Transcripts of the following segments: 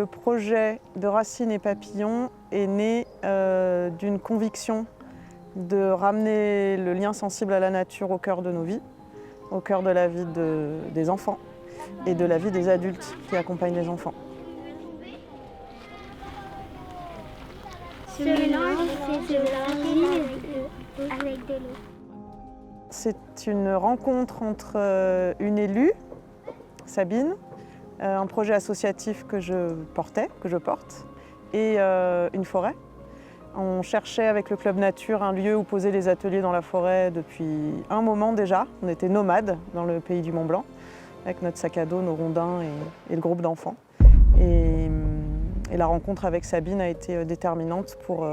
le projet de Racines et Papillons est né d'une conviction de ramener le lien sensible à la nature au cœur de nos vies, au cœur de la vie des enfants et de la vie des adultes qui accompagnent les enfants. Ce mélange, c'est de l'argile avec de l'eau. C'est une rencontre entre une élue, Sabine, un projet associatif que je porte, et une forêt. On cherchait avec le Club Nature un lieu où poser les ateliers dans la forêt depuis un moment déjà. On était nomades dans le pays du Mont-Blanc, avec notre sac à dos, nos rondins et le groupe d'enfants. Et la rencontre avec Sabine a été déterminante pour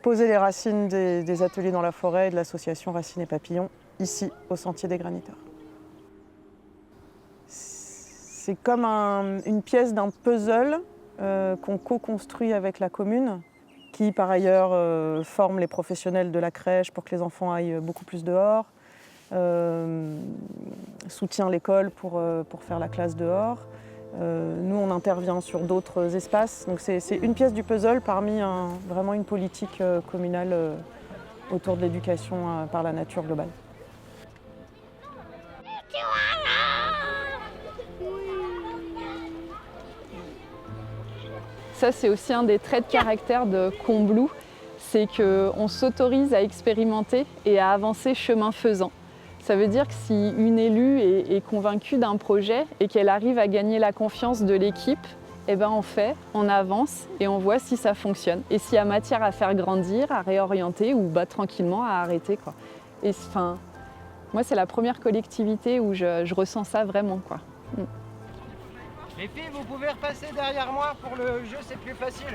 poser les racines des ateliers dans la forêt et de l'association Racines et Papillons, ici, au Sentier des Graniteurs. C'est comme une pièce d'un puzzle qu'on co-construit avec la commune, qui par ailleurs forme les professionnels de la crèche pour que les enfants aillent beaucoup plus dehors, soutient l'école pour faire la classe dehors. Nous, on intervient sur d'autres espaces. Donc c'est une pièce du puzzle parmi vraiment une politique communale autour de l'éducation par la nature globale. Ça, c'est aussi un des traits de caractère de Combloux, c'est qu'on s'autorise à expérimenter et à avancer chemin faisant. Ça veut dire que si une élue est convaincue d'un projet et qu'elle arrive à gagner la confiance de l'équipe, eh ben on fait, on avance et on voit si ça fonctionne. Et s'il y a matière à faire grandir, à réorienter ou tranquillement à arrêter, quoi. Et enfin, moi, c'est la première collectivité où je ressens ça vraiment, quoi. Les filles, vous pouvez repasser derrière moi pour le jeu, c'est plus facile.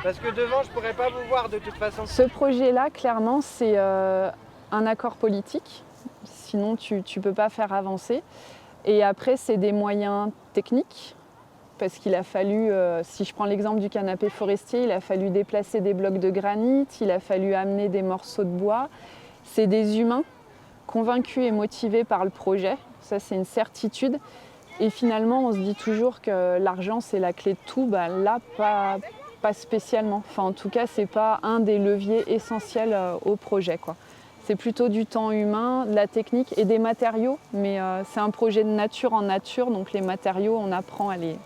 Parce que devant, je pourrais pas vous voir de toute façon. Ce projet-là, clairement, c'est un accord politique. Sinon, tu ne peux pas faire avancer. Et après, c'est des moyens techniques. Parce qu'il a fallu, si je prends l'exemple du canapé forestier, il a fallu déplacer des blocs de granit, il a fallu amener des morceaux de bois. C'est des humains convaincus et motivés par le projet. Ça, c'est une certitude. Et finalement, on se dit toujours que l'argent, c'est la clé de tout. Là, pas spécialement. Enfin, en tout cas, ce n'est pas un des leviers essentiels au projet, quoi. C'est plutôt du temps humain, de la technique et des matériaux. Mais c'est un projet de nature en nature, donc les matériaux, on apprend à les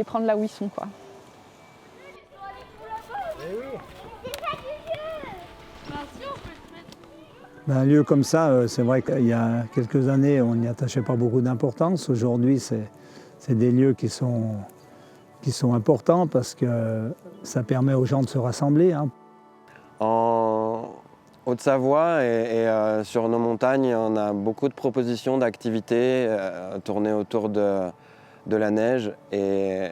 prendre là où ils sont, quoi. Un lieu comme ça, c'est vrai qu'il y a quelques années, on n'y attachait pas beaucoup d'importance. Aujourd'hui, c'est des lieux qui sont importants parce que ça permet aux gens de se rassembler. En Haute-Savoie et sur nos montagnes, on a beaucoup de propositions d'activités tournées autour de la neige. Et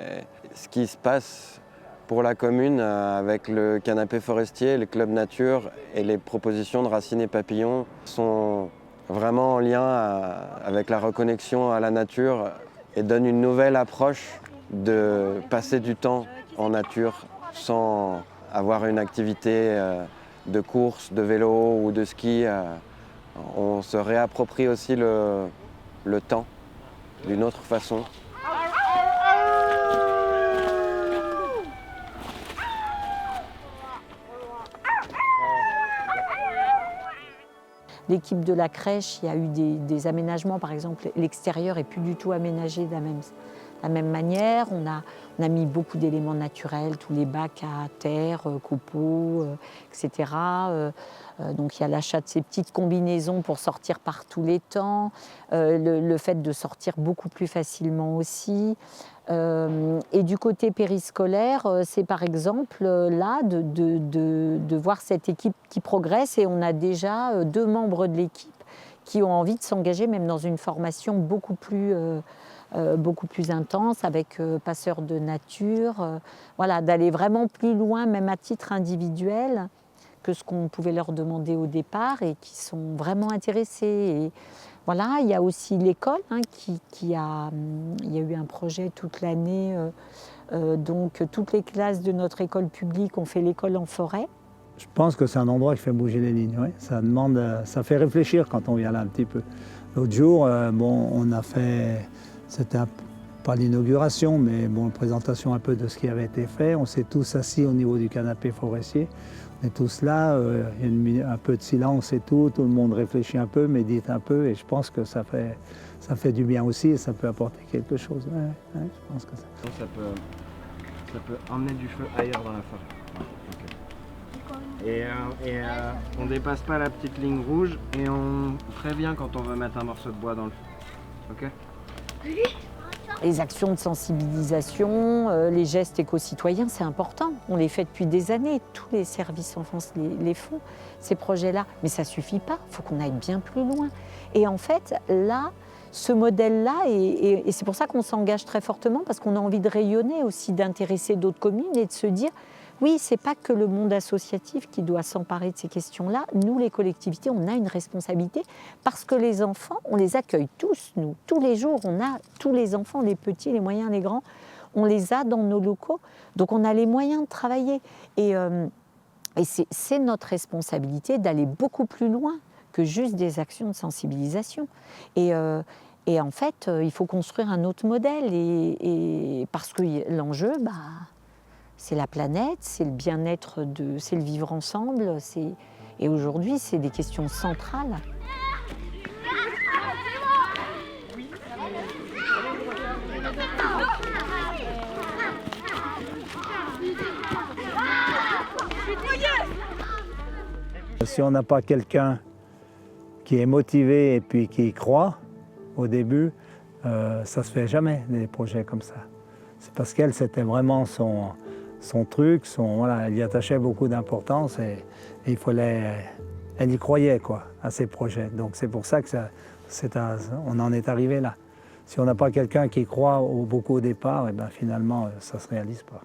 ce qui se passe pour la commune avec le canapé forestier, le club nature et les propositions de Racines et Papillons sont vraiment en lien avec la reconnexion à la nature et donnent une nouvelle approche de passer du temps en nature sans avoir une activité de course, de vélo ou de ski. On se réapproprie aussi le temps d'une autre façon. L'équipe de la crèche, il y a eu des aménagements, par exemple, l'extérieur n'est plus du tout aménagé de la même manière. On a mis beaucoup d'éléments naturels, tous les bacs à terre, copeaux, etc. Donc il y a l'achat de ces petites combinaisons pour sortir par tous les temps, le fait de sortir beaucoup plus facilement aussi. Et du côté périscolaire, c'est par exemple là de voir cette équipe qui progresse, et on a déjà 2 membres de l'équipe qui ont envie de s'engager même dans une formation beaucoup plus intense avec passeurs de nature, voilà, d'aller vraiment plus loin même à titre individuel que ce qu'on pouvait leur demander au départ, et qui sont vraiment intéressés. Et voilà, il y a aussi l'école il y a eu un projet toute l'année, donc toutes les classes de notre école publique ont fait l'école en forêt. Je pense que c'est un endroit qui fait bouger les lignes, ouais. Ça fait réfléchir quand on vient là un petit peu. L'autre jour, on a fait, c'était pas l'inauguration, mais bon, présentation un peu de ce qui avait été fait. On s'est tous assis au niveau du canapé forestier. On est tous là, il y a un peu de silence et tout le monde réfléchit un peu, médite un peu, et je pense que ça fait du bien aussi et ça peut apporter quelque chose. Ouais, je pense que Ça peut emmener du feu ailleurs dans la forêt. Ouais, ok. Et on dépasse pas la petite ligne rouge et on prévient quand on veut mettre un morceau de bois dans le feu. Ok? Les actions de sensibilisation, les gestes éco-citoyens, c'est important. On les fait depuis des années. Tous les services enfance les font, ces projets-là. Mais ça ne suffit pas. Il faut qu'on aille bien plus loin. Et en fait, là, ce modèle-là, et c'est pour ça qu'on s'engage très fortement, parce qu'on a envie de rayonner aussi, d'intéresser d'autres communes et de se dire, oui, ce n'est pas que le monde associatif qui doit s'emparer de ces questions-là. Nous, les collectivités, on a une responsabilité parce que les enfants, on les accueille tous, nous. Tous les jours, on a tous les enfants, les petits, les moyens, les grands. On les a dans nos locaux. Donc, on a les moyens de travailler. Et c'est notre responsabilité d'aller beaucoup plus loin que juste des actions de sensibilisation. Et en fait, il faut construire un autre modèle. Et parce que l'enjeu, c'est la planète, c'est le bien-être, c'est le vivre ensemble. Et aujourd'hui, c'est des questions centrales. Si on n'a pas quelqu'un qui est motivé et puis qui y croit au début, ça ne se fait jamais, des projets comme ça. C'est parce qu'elle, c'était vraiment son truc, voilà, elle y attachait beaucoup d'importance et elle y croyait quoi, à ses projets. Donc c'est pour ça que on en est arrivé là. Si on n'a pas quelqu'un qui croit beaucoup au départ, et ben finalement ça ne se réalise pas.